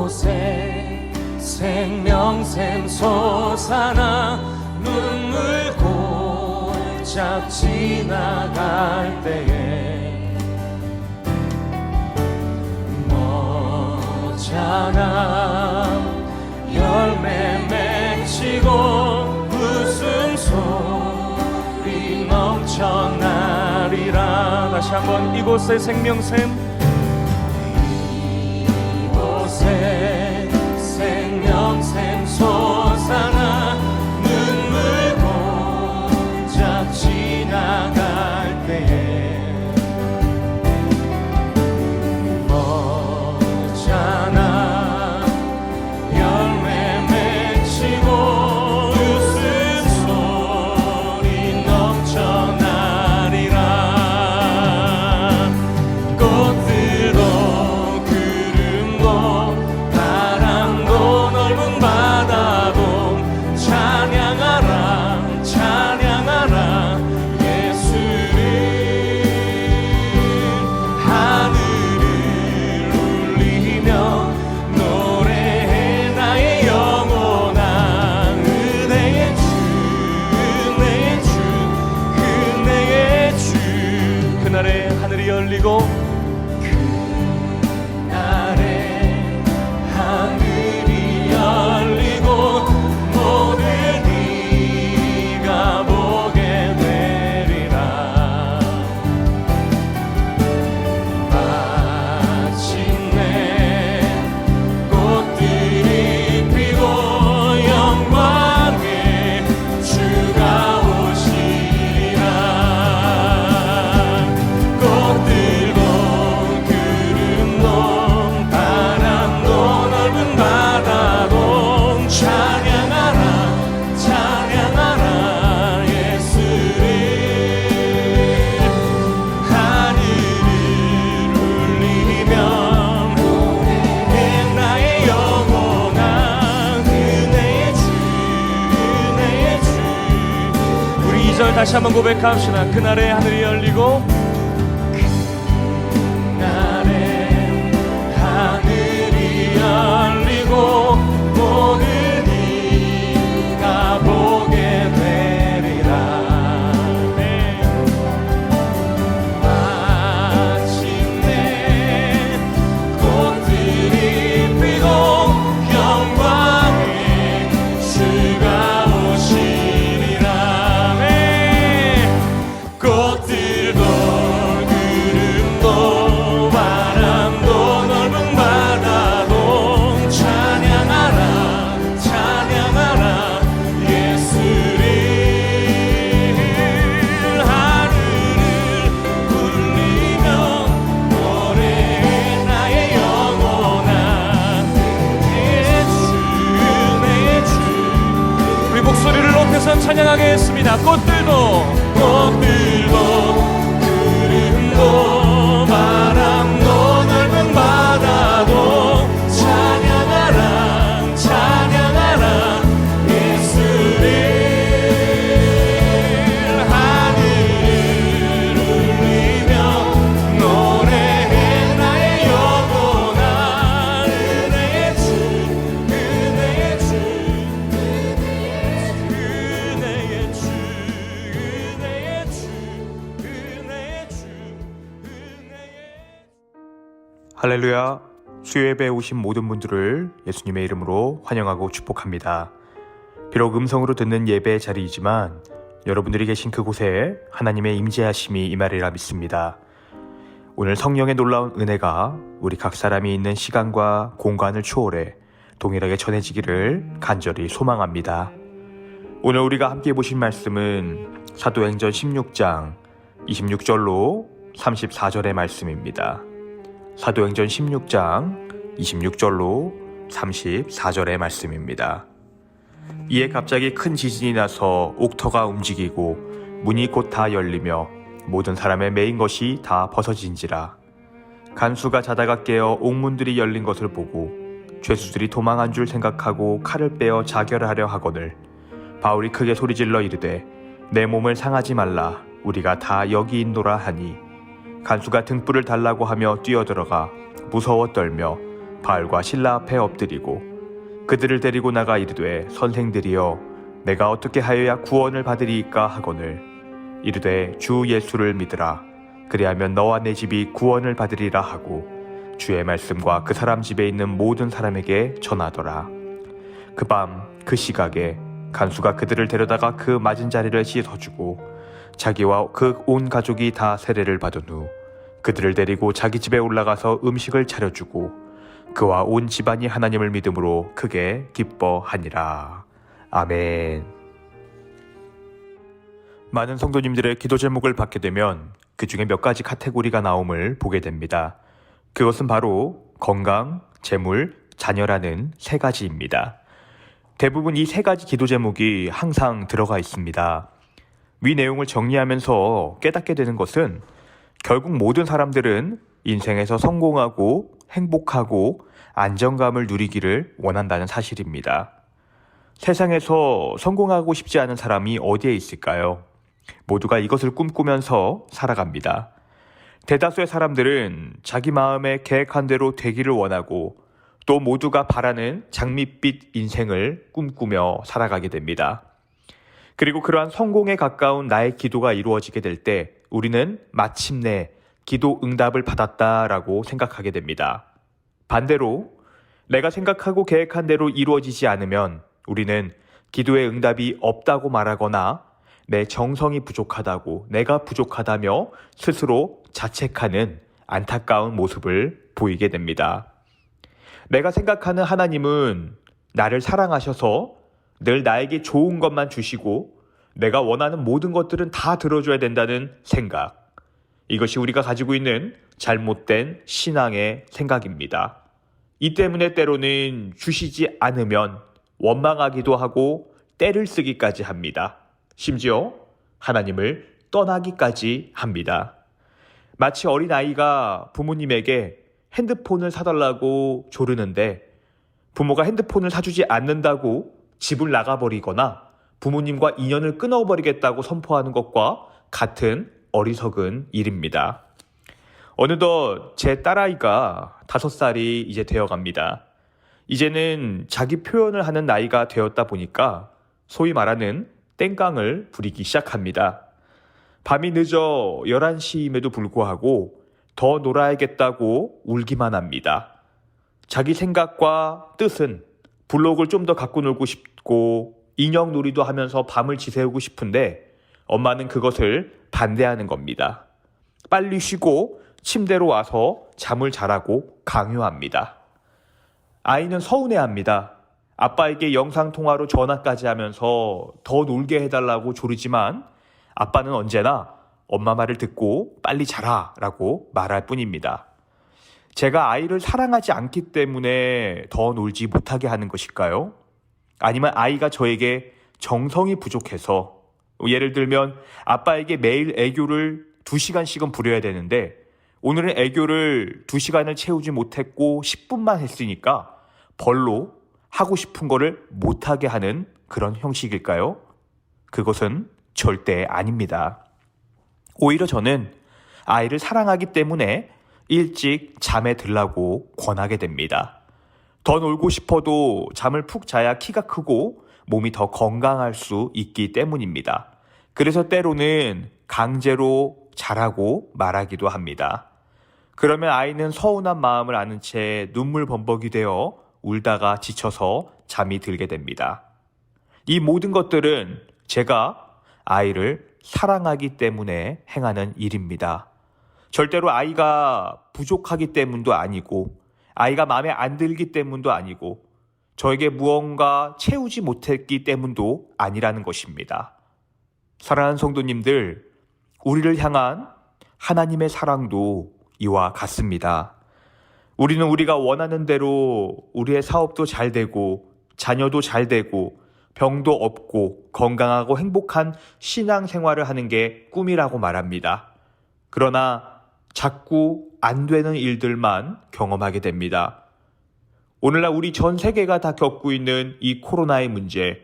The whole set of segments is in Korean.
이곳에 생명샘 솟아나 눈물 골짝 지나갈 때에 너잖아 열매 맺히고 웃음소리 넘쳐나리라. 다시 한번 이곳에 생명샘, 이곳에 생명샘 솟아나 눈물 골짝 지나갈 때에 너잖아 열매 맺히고 웃음소리 넘쳐나리라. 꽃들도 구름도 바람도 넓은 바다도 찬양하라 찬양하라 예수를. 하늘을 울리며 노래해 나의 영혼아. 은혜의 주 은혜의 주 은혜의 주. 그날에 하늘이 열리고 그날에 하늘이 열리고 모든 이가 보게 되리라. 마침내 꽃들이 피고 영광의 주가 오시리라. 꽃들도 구름도 바람도 넓은 바다도 찬양하라 찬양하라 예수를. 하늘을 울리며 노래해 나의 영혼아. 은혜의 주 은혜의 주. 우리 2절 다시 한번 고백합시다. 그날에 하늘이 열리고 그날에 하늘이 열리고 모든 이가 보게 되리라. 네. 마침내 꽃들이 피고 영광의 주가 오시리라. 네. 꽃들도 구름도 바람도 넓은 바다도 찬양하라 찬양하라 예수를. 하늘을 울리며 노래해 나의 영혼아. 은혜의 주 은혜의 주. 우리 목소리를 높여서 찬양하겠습니다. 꽃들도 구름도 바람도 넓은 바다도 찬양하라 찬양하라 예수를. 하늘을 울리며 노래해 나의 영혼아. 은혜의 주 은혜의 주 은혜의 주 은혜의 주 은혜의 주 은혜의. 할렐루야. 수요예배에 오신 모든 분들을 예수님의 이름으로 환영하고 축복합니다. 비록 음성으로 듣는 예배의 자리이지만 여러분들이 계신 그곳에 하나님의 임재하심이 임하리라 믿습니다. 오늘 성령의 놀라운 은혜가 우리 각 사람이 있는 시간과 공간을 초월해 동일하게 전해지기를 간절히 소망합니다. 오늘 우리가 함께 보신 말씀은 사도행전 16장 26절로 34절의 말씀입니다. 사도행전 16장 26절로 34절의 말씀입니다. 이에 갑자기 큰 지진이 나서 옥터가 움직이고 문이 곧 다 열리며 모든 사람의 매인 것이 다 벗어진지라. 간수가 자다가 깨어 옥문들이 열린 것을 보고 죄수들이 도망한 줄 생각하고 칼을 빼어 자결하려 하거늘 바울이 크게 소리질러 이르되 내 몸을 상하지 말라 우리가 다 여기 있노라 하니 간수가 등불을 달라고 하며 뛰어들어가 무서워 떨며 바알과 실라 앞에 엎드리고 그들을 데리고 나가 이르되 선생들이여 내가 어떻게 하여야 구원을 받으리이까 하거늘 이르되 주 예수를 믿으라 그리하면 너와 내 집이 구원을 받으리라 하고 주의 말씀과 그 사람 집에 있는 모든 사람에게 전하더라. 그 밤 그 시각에 간수가 그들을 데려다가 그 맞은 자리를 씻어주고 자기와 그 온 가족이 다 세례를 받은 후 그들을 데리고 자기 집에 올라가서 음식을 차려주고 그와 온 집안이 하나님을 믿음으로 크게 기뻐하니라. 아멘. 많은 성도님들의 기도 제목을 받게 되면 그 중에 몇 가지 카테고리가 나옴을 보게 됩니다. 그것은 바로 건강, 재물, 자녀라는 세 가지입니다. 대부분 이 세 가지 기도 제목이 항상 들어가 있습니다. 위 내용을 정리하면서 깨닫게 되는 것은 결국 모든 사람들은 인생에서 성공하고 행복하고 안정감을 누리기를 원한다는 사실입니다. 세상에서 성공하고 싶지 않은 사람이 어디에 있을까요? 모두가 이것을 꿈꾸면서 살아갑니다. 대다수의 사람들은 자기 마음에 계획한 대로 되기를 원하고 또 모두가 바라는 장밋빛 인생을 꿈꾸며 살아가게 됩니다. 그리고 그러한 성공에 가까운 나의 기도가 이루어지게 될 때 우리는 마침내 기도 응답을 받았다라고 생각하게 됩니다. 반대로 내가 생각하고 계획한 대로 이루어지지 않으면 우리는 기도의 응답이 없다고 말하거나 내 정성이 부족하다고 내가 부족하다며 스스로 자책하는 안타까운 모습을 보이게 됩니다. 내가 생각하는 하나님은 나를 사랑하셔서 늘 나에게 좋은 것만 주시고 내가 원하는 모든 것들은 다 들어줘야 된다는 생각. 이것이 우리가 가지고 있는 잘못된 신앙의 생각입니다. 이 때문에 때로는 주시지 않으면 원망하기도 하고 떼를 쓰기까지 합니다. 심지어 하나님을 떠나기까지 합니다. 마치 어린아이가 부모님에게 핸드폰을 사달라고 조르는데 부모가 핸드폰을 사주지 않는다고 집을 나가버리거나 부모님과 인연을 끊어버리겠다고 선포하는 것과 같은 어리석은 일입니다. 어느덧 제 딸아이가 5살이 이제 되어갑니다. 이제는 자기 표현을 하는 나이가 되었다 보니까 소위 말하는 땡깡을 부리기 시작합니다. 밤이 늦어 11시임에도 불구하고 더 놀아야겠다고 울기만 합니다. 자기 생각과 뜻은 블록을 좀 더 갖고 놀고 싶고 인형놀이도 하면서 밤을 지새우고 싶은데 엄마는 그것을 반대하는 겁니다. 빨리 쉬고 침대로 와서 잠을 자라고 강요합니다. 아이는 서운해합니다. 아빠에게 영상통화로 전화까지 하면서 더 놀게 해달라고 조르지만 아빠는 언제나 엄마 말을 듣고 빨리 자라 라고 말할 뿐입니다. 제가 아이를 사랑하지 않기 때문에 더 놀지 못하게 하는 것일까요? 아니면 아이가 저에게 정성이 부족해서 예를 들면 아빠에게 매일 애교를 2시간씩은 부려야 되는데 오늘은 애교를 2시간을 채우지 못했고 10분만 했으니까 벌로 하고 싶은 거를 못하게 하는 그런 형식일까요? 그것은 절대 아닙니다. 오히려 저는 아이를 사랑하기 때문에 일찍 잠에 들라고 권하게 됩니다. 더 놀고 싶어도 잠을 푹 자야 키가 크고 몸이 더 건강할 수 있기 때문입니다. 그래서 때로는 강제로 자라고 말하기도 합니다. 그러면 아이는 서운한 마음을 아는 채 눈물 범벅이 되어 울다가 지쳐서 잠이 들게 됩니다. 이 모든 것들은 제가 아이를 사랑하기 때문에 행하는 일입니다. 절대로 아이가 부족하기 때문도 아니고 아이가 마음에 안 들기 때문도 아니고 저에게 무언가 채우지 못했기 때문도 아니라는 것입니다. 사랑하는 성도님들, 우리를 향한 하나님의 사랑도 이와 같습니다. 우리는 우리가 원하는 대로 우리의 사업도 잘 되고 자녀도 잘 되고 병도 없고 건강하고 행복한 신앙생활을 하는 게 꿈이라고 말합니다. 그러나 자꾸 안 되는 일들만 경험하게 됩니다. 오늘날 우리 전 세계가 다 겪고 있는 이 코로나의 문제,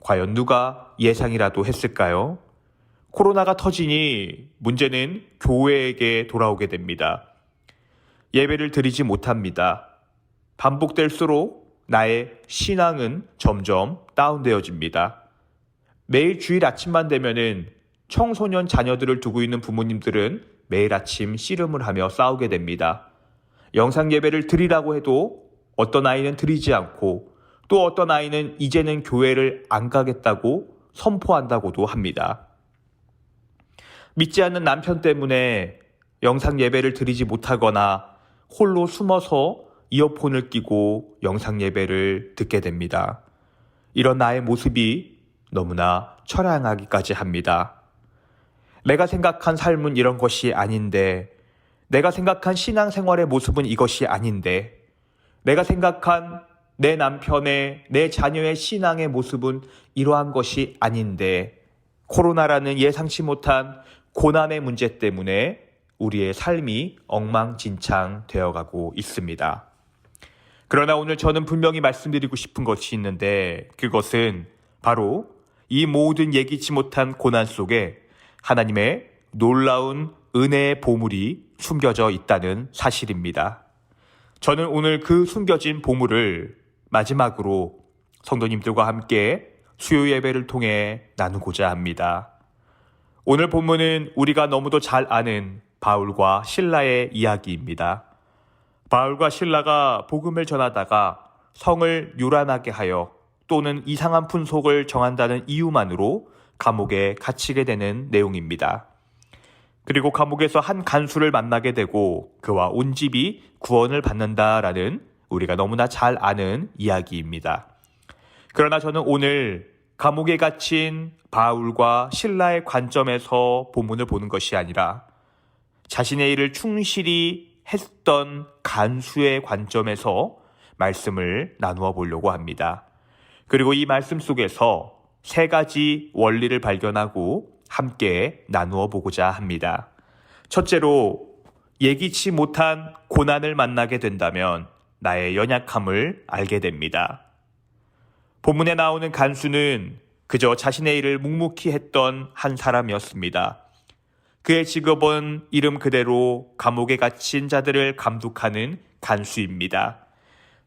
과연 누가 예상이라도 했을까요? 코로나가 터지니 문제는 교회에게 돌아오게 됩니다. 예배를 드리지 못합니다. 반복될수록 나의 신앙은 점점 다운되어집니다. 매일 주일 아침만 되면은 청소년 자녀들을 두고 있는 부모님들은 매일 아침 씨름을 하며 싸우게 됩니다. 영상 예배를 드리라고 해도 어떤 아이는 드리지 않고 또 어떤 아이는 이제는 교회를 안 가겠다고 선포한다고도 합니다. 믿지 않는 남편 때문에 영상 예배를 드리지 못하거나 홀로 숨어서 이어폰을 끼고 영상 예배를 듣게 됩니다. 이런 나의 모습이 너무나 처량하기까지 합니다. 내가 생각한 삶은 이런 것이 아닌데, 내가 생각한 신앙생활의 모습은 이것이 아닌데, 내가 생각한 내 남편의, 내 자녀의 신앙의 모습은 이러한 것이 아닌데, 코로나라는 예상치 못한 고난의 문제 때문에 우리의 삶이 엉망진창 되어가고 있습니다. 그러나 오늘 저는 분명히 말씀드리고 싶은 것이 있는데, 그것은 바로 이 모든 예기치 못한 고난 속에 하나님의 놀라운 은혜의 보물이 숨겨져 있다는 사실입니다. 저는 오늘 그 숨겨진 보물을 마지막으로 성도님들과 함께 수요 예배를 통해 나누고자 합니다. 오늘 본문은 우리가 너무도 잘 아는 바울과 실라의 이야기입니다. 바울과 실라가 복음을 전하다가 성을 요란하게 하여 또는 이상한 풍속을 정한다는 이유만으로 감옥에 갇히게 되는 내용입니다. 그리고 감옥에서 한 간수를 만나게 되고 그와 온 집이 구원을 받는다라는 우리가 너무나 잘 아는 이야기입니다. 그러나 저는 오늘 감옥에 갇힌 바울과 실라의 관점에서 본문을 보는 것이 아니라 자신의 일을 충실히 했던 간수의 관점에서 말씀을 나누어 보려고 합니다. 그리고 이 말씀 속에서 세 가지 원리를 발견하고 함께 나누어 보고자 합니다. 첫째로, 예기치 못한 고난을 만나게 된다면 나의 연약함을 알게 됩니다. 본문에 나오는 간수는 그저 자신의 일을 묵묵히 했던 한 사람이었습니다. 그의 직업은 이름 그대로 감옥에 갇힌 자들을 감독하는 간수입니다.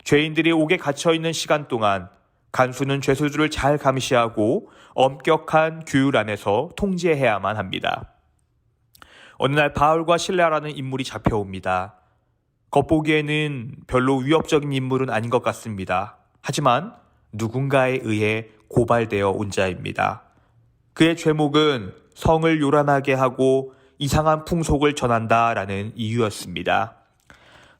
죄인들이 옥에 갇혀있는 시간 동안 간수는 죄수들을 잘 감시하고 엄격한 규율 안에서 통제해야만 합니다. 어느 날 바울과 실라라는 인물이 잡혀옵니다. 겉보기에는 별로 위협적인 인물은 아닌 것 같습니다. 하지만 누군가에 의해 고발되어 온 자입니다. 그의 죄목은 성을 요란하게 하고 이상한 풍속을 전한다라는 이유였습니다.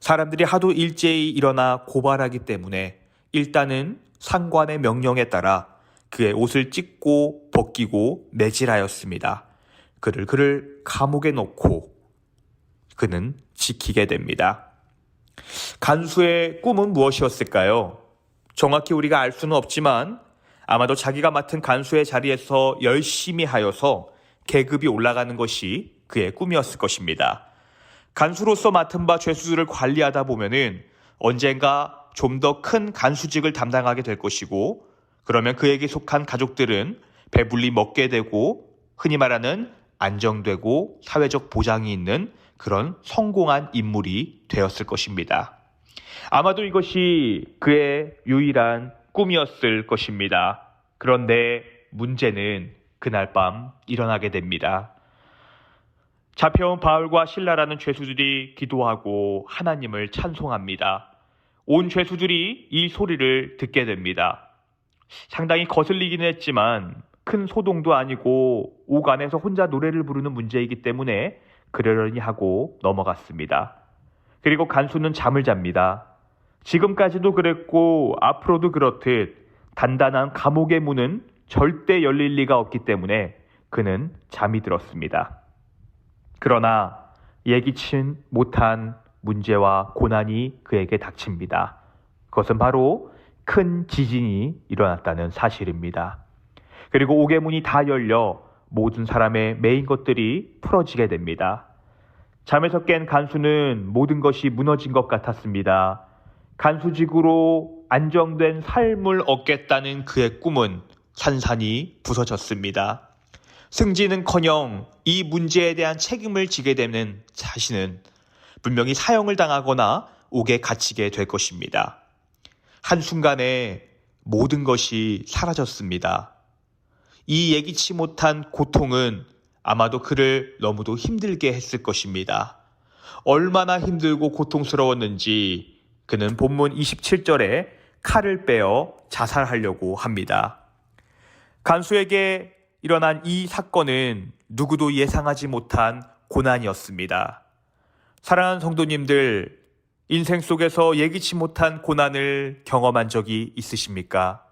사람들이 하도 일제히 일어나 고발하기 때문에 일단은 상관의 명령에 따라 그의 옷을 찢고 벗기고 매질하였습니다. 그를 감옥에 넣고 그는 지키게 됩니다. 간수의 꿈은 무엇이었을까요? 정확히 우리가 알 수는 없지만 아마도 자기가 맡은 간수의 자리에서 열심히 하여서 계급이 올라가는 것이 그의 꿈이었을 것입니다. 간수로서 맡은 바 죄수들을 관리하다 보면은 언젠가 좀 더 큰 간수직을 담당하게 될 것이고, 그러면 그에게 속한 가족들은 배불리 먹게 되고 흔히 말하는 안정되고 사회적 보장이 있는 그런 성공한 인물이 되었을 것입니다. 아마도 이것이 그의 유일한 꿈이었을 것입니다. 그런데 문제는 그날 밤 일어나게 됩니다. 잡혀온 바울과 실라라는 죄수들이 기도하고 하나님을 찬송합니다. 온 죄수들이 이 소리를 듣게 됩니다. 상당히 거슬리기는 했지만 큰 소동도 아니고 옥 안에서 혼자 노래를 부르는 문제이기 때문에 그러려니 하고 넘어갔습니다. 그리고 간수는 잠을 잡니다. 지금까지도 그랬고 앞으로도 그렇듯 단단한 감옥의 문은 절대 열릴 리가 없기 때문에 그는 잠이 들었습니다. 그러나 예기치 못한 문제와 고난이 그에게 닥칩니다. 그것은 바로 큰 지진이 일어났다는 사실입니다. 그리고 옥의 문이 다 열려 모든 사람의 매인 것들이 풀어지게 됩니다. 잠에서 깬 간수는 모든 것이 무너진 것 같았습니다. 간수직으로 안정된 삶을 얻겠다는 그의 꿈은 산산이 부서졌습니다. 승진은커녕 이 문제에 대한 책임을 지게 되는 자신은 분명히 사형을 당하거나 옥에 갇히게 될 것입니다. 한순간에 모든 것이 사라졌습니다. 이 예기치 못한 고통은 아마도 그를 너무도 힘들게 했을 것입니다. 얼마나 힘들고 고통스러웠는지 그는 본문 27절에 칼을 빼어 자살하려고 합니다. 간수에게 일어난 이 사건은 누구도 예상하지 못한 고난이었습니다. 사랑하는 성도님들, 인생 속에서 예기치 못한 고난을 경험한 적이 있으십니까?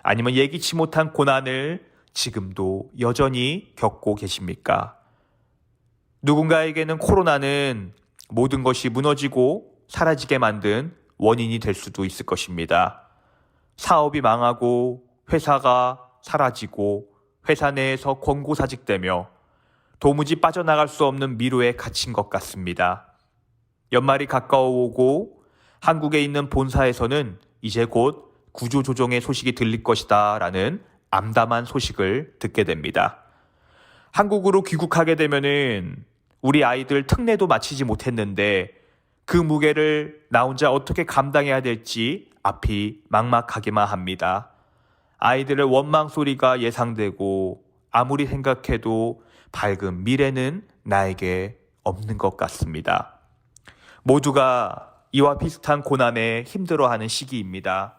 아니면 예기치 못한 고난을 지금도 여전히 겪고 계십니까? 누군가에게는 코로나는 모든 것이 무너지고 사라지게 만든 원인이 될 수도 있을 것입니다. 사업이 망하고 회사가 사라지고 회사 내에서 권고사직되며 도무지 빠져나갈 수 없는 미로에 갇힌 것 같습니다. 연말이 가까워오고 한국에 있는 본사에서는 이제 곧 구조조정의 소식이 들릴 것이다 라는 암담한 소식을 듣게 됩니다. 한국으로 귀국하게 되면은 우리 아이들 특례도 마치지 못했는데 그 무게를 나 혼자 어떻게 감당해야 될지 앞이 막막하기만 합니다. 아이들의 원망 소리가 예상되고 아무리 생각해도 밝은 미래는 나에게 없는 것 같습니다. 모두가 이와 비슷한 고난에 힘들어하는 시기입니다.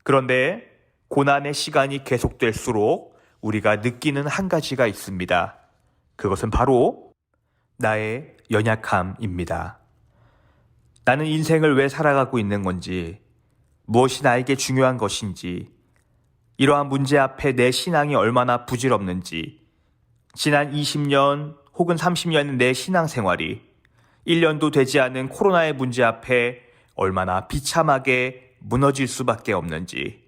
그런데 고난의 시간이 계속될수록 우리가 느끼는 한 가지가 있습니다. 그것은 바로 나의 연약함입니다. 나는 인생을 왜 살아가고 있는 건지, 무엇이 나에게 중요한 것인지, 이러한 문제 앞에 내 신앙이 얼마나 부질없는지, 지난 20년 혹은 30년의 내 신앙생활이 1년도 되지 않은 코로나의 문제 앞에 얼마나 비참하게 무너질 수밖에 없는지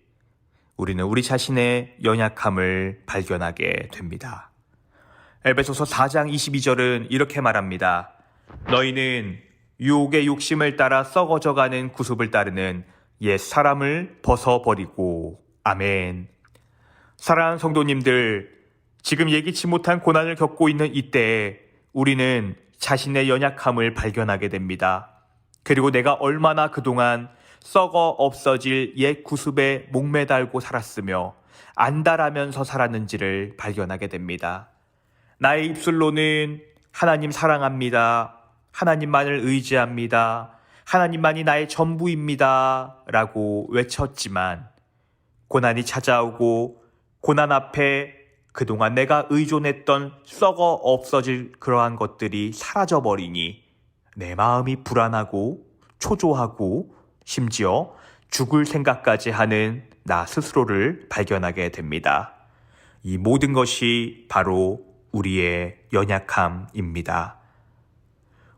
우리는 우리 자신의 연약함을 발견하게 됩니다. 에베소서 4장 22절은 이렇게 말합니다. 너희는 유혹의 욕심을 따라 썩어져가는 구습을 따르는 옛 사람을 벗어버리고 아멘. 사랑하는 성도님들, 지금 예기치 못한 고난을 겪고 있는 이때에 우리는 자신의 연약함을 발견하게 됩니다. 그리고 내가 얼마나 그동안 썩어 없어질 옛 구습에 목매달고 살았으며 안달하면서 살았는지를 발견하게 됩니다. 나의 입술로는 하나님 사랑합니다. 하나님만을 의지합니다. 하나님만이 나의 전부입니다. 라고 외쳤지만 고난이 찾아오고 고난 앞에 그동안 내가 의존했던 썩어 없어질 그러한 것들이 사라져버리니 내 마음이 불안하고 초조하고 심지어 죽을 생각까지 하는 나 스스로를 발견하게 됩니다. 이 모든 것이 바로 우리의 연약함입니다.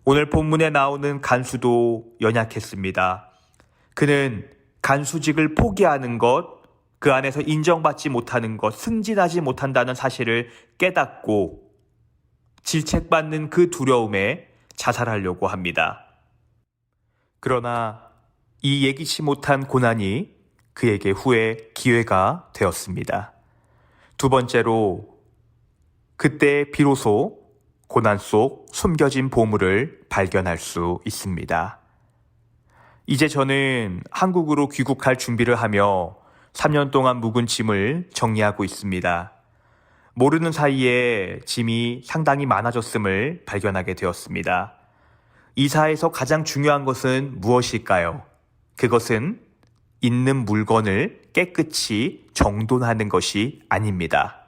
오늘 본문에 나오는 간수도 연약했습니다. 그는 간수직을 포기하는 것, 그 안에서 인정받지 못하는 것, 승진하지 못한다는 사실을 깨닫고 질책받는 그 두려움에 자살하려고 합니다. 그러나 이 예기치 못한 고난이 그에게 후에 기회가 되었습니다. 두 번째로 그때 비로소 고난 속 숨겨진 보물을 발견할 수 있습니다. 이제 저는 한국으로 귀국할 준비를 하며 3년 동안 묵은 짐을 정리하고 있습니다. 모르는 사이에 짐이 상당히 많아졌음을 발견하게 되었습니다. 이사에서 가장 중요한 것은 무엇일까요? 그것은 있는 물건을 깨끗이 정돈하는 것이 아닙니다.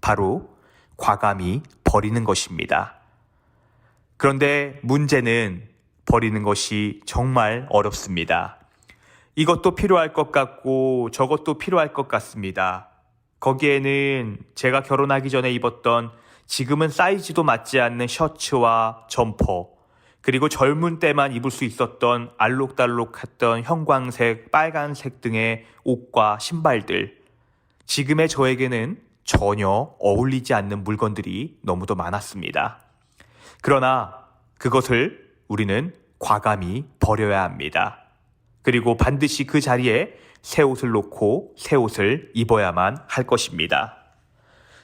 바로 과감히 버리는 것입니다. 그런데 문제는 버리는 것이 정말 어렵습니다. 이것도 필요할 것 같고 저것도 필요할 것 같습니다. 거기에는 제가 결혼하기 전에 입었던 지금은 사이즈도 맞지 않는 셔츠와 점퍼, 그리고 젊은 때만 입을 수 있었던 알록달록했던 형광색, 빨간색 등의 옷과 신발들, 지금의 저에게는 전혀 어울리지 않는 물건들이 너무도 많았습니다. 그러나 그것을 우리는 과감히 버려야 합니다. 그리고 반드시 그 자리에 새 옷을 놓고 새 옷을 입어야만 할 것입니다.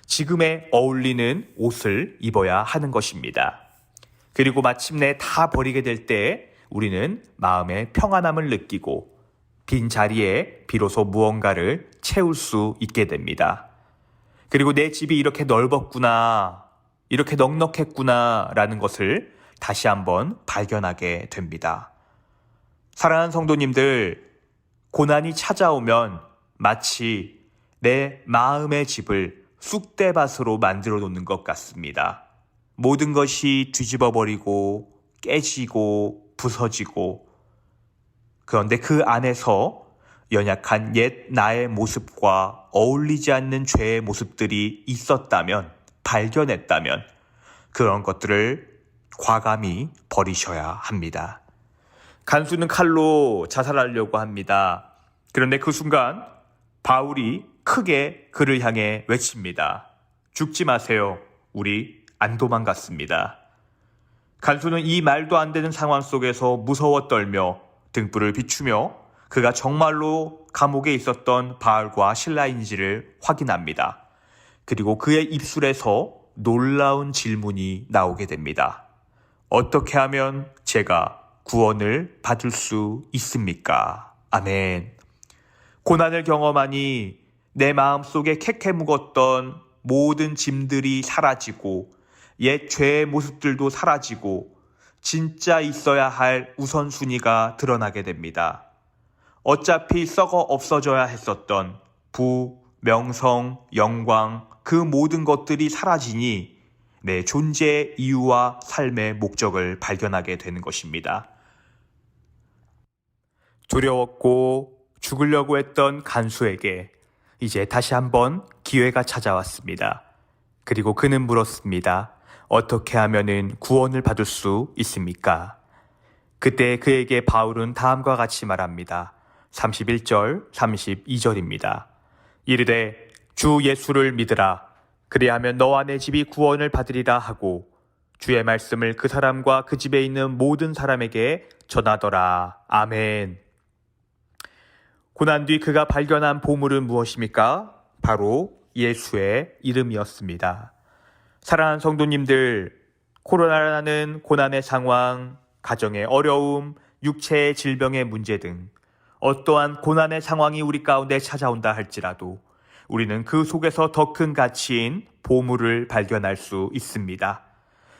지금에 어울리는 옷을 입어야 하는 것입니다. 그리고 마침내 다 버리게 될 때 우리는 마음의 평안함을 느끼고 빈 자리에 비로소 무언가를 채울 수 있게 됩니다. 그리고 내 집이 이렇게 넓었구나, 이렇게 넉넉했구나 라는 것을 다시 한번 발견하게 됩니다. 사랑하는 성도님들, 고난이 찾아오면 마치 내 마음의 집을 쑥대밭으로 만들어 놓는 것 같습니다. 모든 것이 뒤집어버리고 깨지고 부서지고, 그런데 그 안에서 연약한 옛 나의 모습과 어울리지 않는 죄의 모습들이 있었다면, 발견했다면 그런 것들을 과감히 버리셔야 합니다. 간수는 칼로 자살하려고 합니다. 그런데 그 순간 바울이 크게 그를 향해 외칩니다. 죽지 마세요. 우리 안 도망갔습니다. 간수는 이 말도 안 되는 상황 속에서 무서워 떨며 등불을 비추며 그가 정말로 감옥에 있었던 바울과 실라인지를 확인합니다. 그리고 그의 입술에서 놀라운 질문이 나오게 됩니다. 어떻게 하면 제가 구원을 받을 수 있습니까? 아멘. 고난을 경험하니 내 마음속에 캐캐 묵었던 모든 짐들이 사라지고 옛 죄의 모습들도 사라지고 진짜 있어야 할 우선순위가 드러나게 됩니다. 어차피 썩어 없어져야 했었던 부, 명성, 영광, 그 모든 것들이 사라지니 내 존재의 이유와 삶의 목적을 발견하게 되는 것입니다. 두려웠고 죽으려고 했던 간수에게 이제 다시 한번 기회가 찾아왔습니다. 그리고 그는 물었습니다. 어떻게 하면은 구원을 받을 수 있습니까? 그때 그에게 바울은 다음과 같이 말합니다. 31절, 32절입니다. 이르되 주 예수를 믿으라. 그리하면 너와 내 집이 구원을 받으리라 하고 주의 말씀을 그 사람과 그 집에 있는 모든 사람에게 전하더라. 아멘. 고난 뒤 그가 발견한 보물은 무엇입니까? 바로 예수의 이름이었습니다. 사랑하는 성도님들, 코로나라는 고난의 상황, 가정의 어려움, 육체의 질병의 문제 등 어떠한 고난의 상황이 우리 가운데 찾아온다 할지라도 우리는 그 속에서 더 큰 가치인 보물을 발견할 수 있습니다.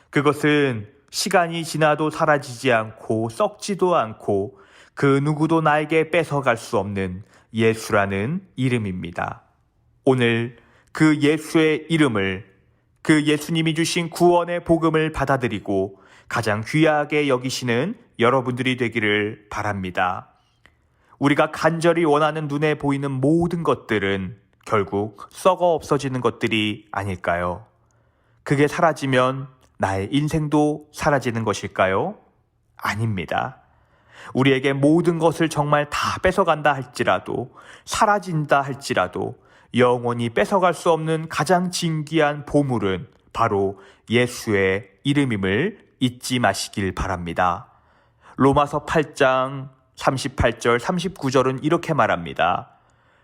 그것은 시간이 지나도 사라지지 않고 썩지도 않고 그 누구도 나에게 뺏어갈 수 없는 예수라는 이름입니다. 오늘 그 예수의 이름을, 그 예수님이 주신 구원의 복음을 받아들이고 가장 귀하게 여기시는 여러분들이 되기를 바랍니다. 우리가 간절히 원하는 눈에 보이는 모든 것들은 결국 썩어 없어지는 것들이 아닐까요? 그게 사라지면 나의 인생도 사라지는 것일까요? 아닙니다. 우리에게 모든 것을 정말 다 뺏어간다 할지라도, 사라진다 할지라도 영원히 뺏어갈 수 없는 가장 진귀한 보물은 바로 예수의 이름임을 잊지 마시길 바랍니다. 로마서 8장 38절 39절은 이렇게 말합니다.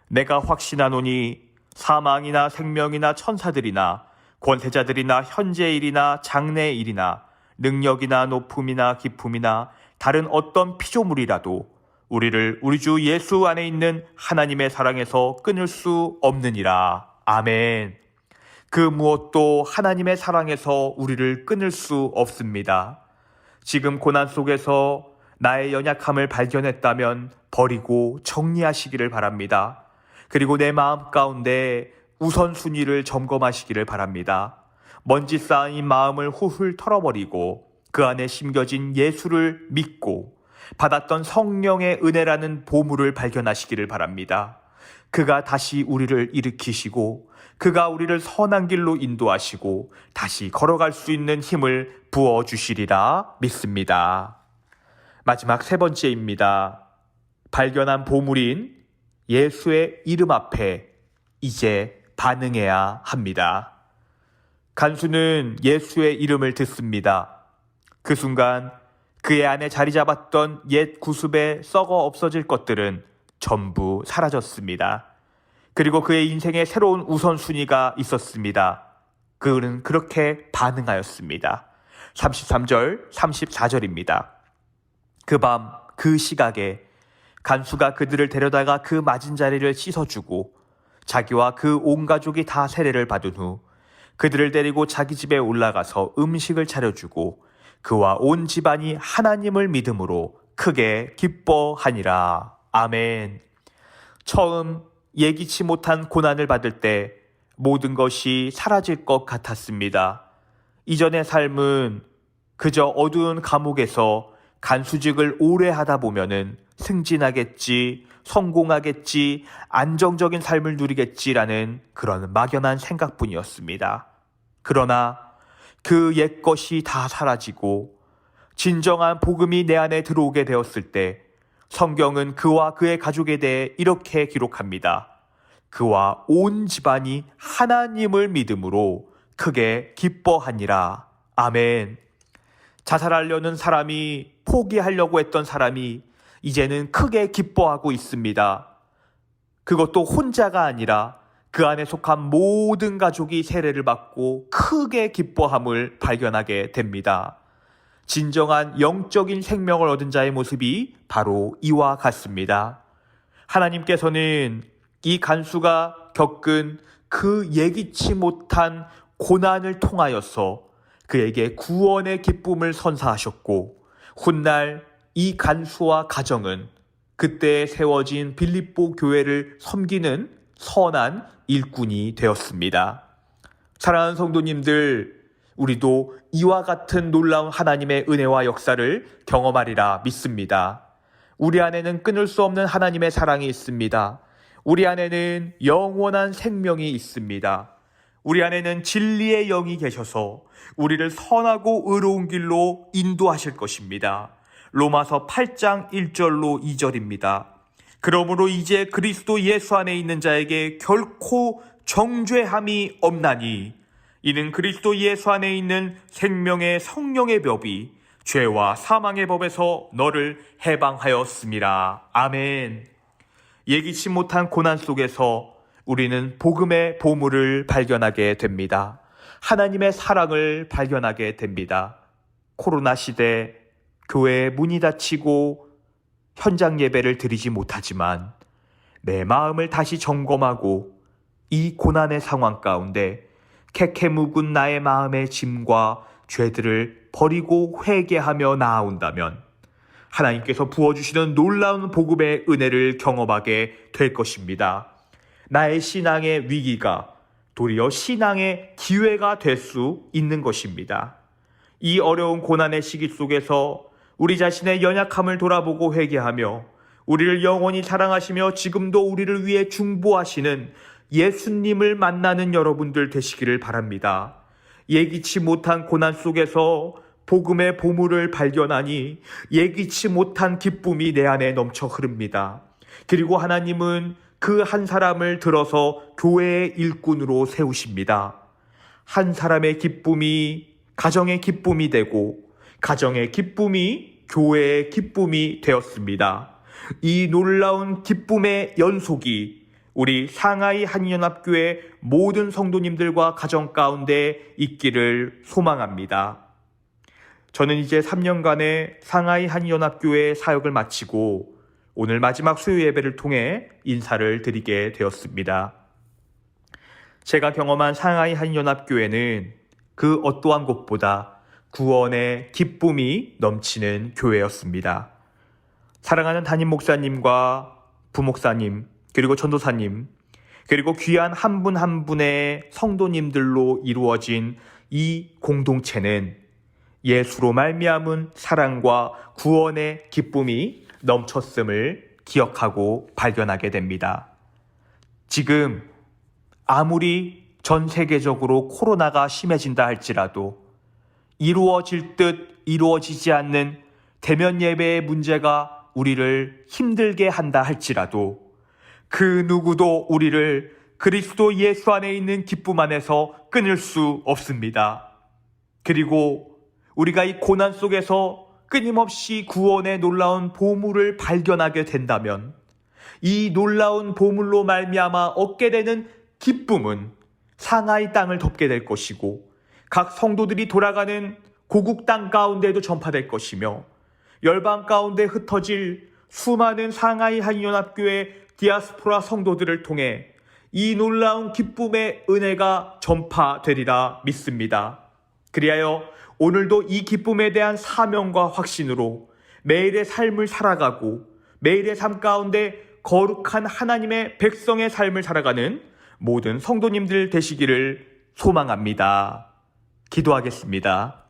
내가 확신하노니 사망이나 생명이나 천사들이나 권세자들이나 현재일이나 장래일이나 능력이나 높음이나 깊음이나 다른 어떤 피조물이라도 우리를 우리 주 예수 안에 있는 하나님의 사랑에서 끊을 수 없느니라. 아멘. 그 무엇도 하나님의 사랑에서 우리를 끊을 수 없습니다. 지금 고난 속에서 나의 연약함을 발견했다면 버리고 정리하시기를 바랍니다. 그리고 내 마음 가운데 우선순위를 점검하시기를 바랍니다. 먼지 쌓인 마음을 훌훌 털어버리고 그 안에 심겨진 예수를 믿고 받았던 성령의 은혜라는 보물을 발견하시기를 바랍니다. 그가 다시 우리를 일으키시고 그가 우리를 선한 길로 인도하시고 다시 걸어갈 수 있는 힘을 부어주시리라 믿습니다. 마지막 세 번째입니다. 발견한 보물인 예수의 이름 앞에 이제 반응해야 합니다. 간수는 예수의 이름을 듣습니다. 그 순간 그의 안에 자리 잡았던 옛 구습에 썩어 없어질 것들은 전부 사라졌습니다. 그리고 그의 인생에 새로운 우선순위가 있었습니다. 그는 그렇게 반응하였습니다. 33절, 34절입니다. 그 밤, 그 시각에 간수가 그들을 데려다가 그 맞은 자리를 씻어주고 자기와 그 온 가족이 다 세례를 받은 후 그들을 데리고 자기 집에 올라가서 음식을 차려주고 그와 온 집안이 하나님을 믿음으로 크게 기뻐하니라. 아멘. 처음 예기치 못한 고난을 받을 때 모든 것이 사라질 것 같았습니다. 이전의 삶은 그저 어두운 감옥에서 간수직을 오래 하다 보면은 승진하겠지, 성공하겠지, 안정적인 삶을 누리겠지라는 그런 막연한 생각뿐이었습니다. 그러나 그 옛것이 다 사라지고 진정한 복음이 내 안에 들어오게 되었을 때 성경은 그와 그의 가족에 대해 이렇게 기록합니다. 그와 온 집안이 하나님을 믿음으로 크게 기뻐하니라. 아멘. 자살하려는 사람이, 포기하려고 했던 사람이 이제는 크게 기뻐하고 있습니다. 그것도 혼자가 아니라 그 안에 속한 모든 가족이 세례를 받고 크게 기뻐함을 발견하게 됩니다. 진정한 영적인 생명을 얻은 자의 모습이 바로 이와 같습니다. 하나님께서는 이 간수가 겪은 그 예기치 못한 고난을 통하여서 그에게 구원의 기쁨을 선사하셨고, 훗날 이 간수와 가정은 그때 세워진 빌립보 교회를 섬기는 선한 일꾼이 되었습니다. 사랑하는 성도님들, 우리도 이와 같은 놀라운 하나님의 은혜와 역사를 경험하리라 믿습니다. 우리 안에는 끊을 수 없는 하나님의 사랑이 있습니다. 우리 안에는 영원한 생명이 있습니다. 우리 안에는 진리의 영이 계셔서 우리를 선하고 의로운 길로 인도하실 것입니다. 로마서 8장 1절로 2절입니다. 그러므로 이제 그리스도 예수 안에 있는 자에게 결코 정죄함이 없나니 이는 그리스도 예수 안에 있는 생명의 성령의 법이 죄와 사망의 법에서 너를 해방하였음이라. 아멘. 예기치 못한 고난 속에서 우리는 복음의 보물을 발견하게 됩니다. 하나님의 사랑을 발견하게 됩니다. 코로나 시대 교회의 문이 닫히고 현장 예배를 드리지 못하지만 내 마음을 다시 점검하고 이 고난의 상황 가운데 캐캐 묵은 나의 마음의 짐과 죄들을 버리고 회개하며 나아온다면 하나님께서 부어주시는 놀라운 복음의 은혜를 경험하게 될 것입니다. 나의 신앙의 위기가 도리어 신앙의 기회가 될 수 있는 것입니다. 이 어려운 고난의 시기 속에서 우리 자신의 연약함을 돌아보고 회개하며 우리를 영원히 사랑하시며 지금도 우리를 위해 중보하시는 예수님을 만나는 여러분들 되시기를 바랍니다. 예기치 못한 고난 속에서 복음의 보물을 발견하니 예기치 못한 기쁨이 내 안에 넘쳐 흐릅니다. 그리고 하나님은 그 한 사람을 들어서 교회의 일꾼으로 세우십니다. 한 사람의 기쁨이 가정의 기쁨이 되고 가정의 기쁨이 교회의 기쁨이 되었습니다. 이 놀라운 기쁨의 연속이 우리 상하이 한인연합교회 모든 성도님들과 가정 가운데 있기를 소망합니다. 저는 이제 3년간의 상하이 한인연합교회 사역을 마치고 오늘 마지막 수요 예배를 통해 인사를 드리게 되었습니다. 제가 경험한 상하이 한인연합교회는 그 어떠한 곳보다 구원의 기쁨이 넘치는 교회였습니다. 사랑하는 담임 목사님과 부목사님, 그리고 전도사님, 그리고 귀한 한 분 한 분의 성도님들로 이루어진 이 공동체는 예수로 말미암은 사랑과 구원의 기쁨이 넘쳤음을 기억하고 발견하게 됩니다. 지금 아무리 전 세계적으로 코로나가 심해진다 할지라도 이루어질 듯 이루어지지 않는 대면 예배의 문제가 우리를 힘들게 한다 할지라도 그 누구도 우리를 그리스도 예수 안에 있는 기쁨 안에서 끊을 수 없습니다. 그리고 우리가 이 고난 속에서 끊임없이 구원의 놀라운 보물을 발견하게 된다면 이 놀라운 보물로 말미암아 얻게 되는 기쁨은 상하이 땅을 덮게 될 것이고 각 성도들이 돌아가는 고국 땅 가운데도 전파될 것이며 열방 가운데 흩어질 수많은 상하이 한인연합교회 디아스포라 성도들을 통해 이 놀라운 기쁨의 은혜가 전파되리라 믿습니다. 그리하여 오늘도 이 기쁨에 대한 사명과 확신으로 매일의 삶을 살아가고 매일의 삶 가운데 거룩한 하나님의 백성의 삶을 살아가는 모든 성도님들 되시기를 소망합니다. 기도하겠습니다.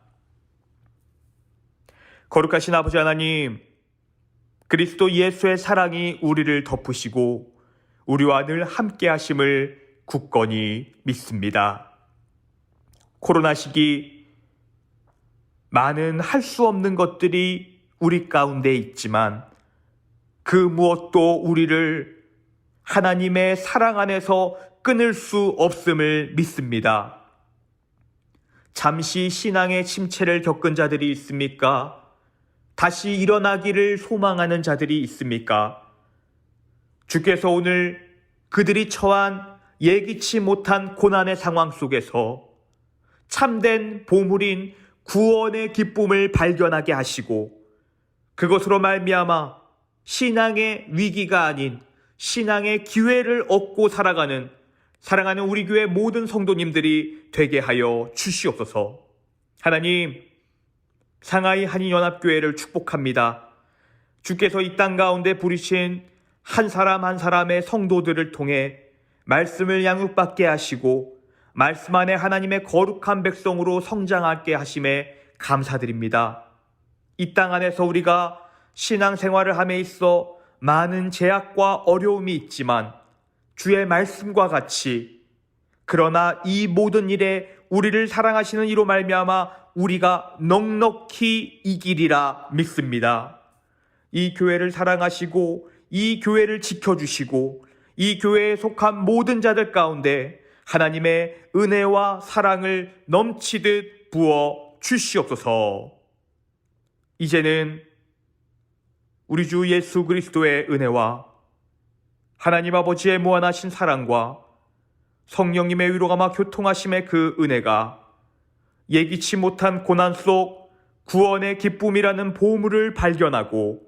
거룩하신 아버지 하나님, 그리스도 예수의 사랑이 우리를 덮으시고 우리와 늘 함께 하심을 굳건히 믿습니다. 코로나 시기 많은 할 수 없는 것들이 우리 가운데 있지만 그 무엇도 우리를 하나님의 사랑 안에서 끊을 수 없음을 믿습니다. 잠시 신앙의 침체를 겪은 자들이 있습니까? 다시 일어나기를 소망하는 자들이 있습니까? 주께서 오늘 그들이 처한 예기치 못한 고난의 상황 속에서 참된 보물인 구원의 기쁨을 발견하게 하시고 그것으로 말미암아 신앙의 위기가 아닌 신앙의 기회를 얻고 살아가는 사랑하는 우리 교회 모든 성도님들이 되게 하여 주시옵소서. 하나님, 상하이 한인연합교회를 축복합니다. 주께서 이 땅 가운데 부르신 한 사람 한 사람의 성도들을 통해 말씀을 양육받게 하시고 말씀 안에 하나님의 거룩한 백성으로 성장하게 하심에 감사드립니다. 이 땅 안에서 우리가 신앙생활을 함에 있어 많은 제약과 어려움이 있지만 주의 말씀과 같이 그러나 이 모든 일에 우리를 사랑하시는 이로 말미암아 우리가 넉넉히 이기리라 믿습니다. 이 교회를 사랑하시고 이 교회를 지켜주시고 이 교회에 속한 모든 자들 가운데 하나님의 은혜와 사랑을 넘치듯 부어 주시옵소서. 이제는 우리 주 예수 그리스도의 은혜와 하나님 아버지의 무한하신 사랑과 성령님의 위로감화 교통하심의 그 은혜가 예기치 못한 고난 속 구원의 기쁨이라는 보물을 발견하고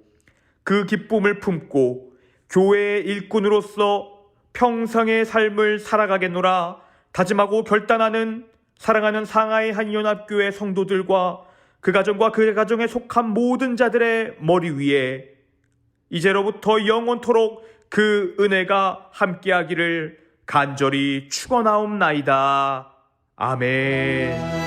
그 기쁨을 품고 교회의 일꾼으로서 평생의 삶을 살아가겠노라 다짐하고 결단하는 사랑하는 상하이 한인연합교회 성도들과 그 가정과 그 가정에 속한 모든 자들의 머리 위에 이제로부터 영원토록 그 은혜가 함께하기를 간절히 축원하옵나이다. 아멘.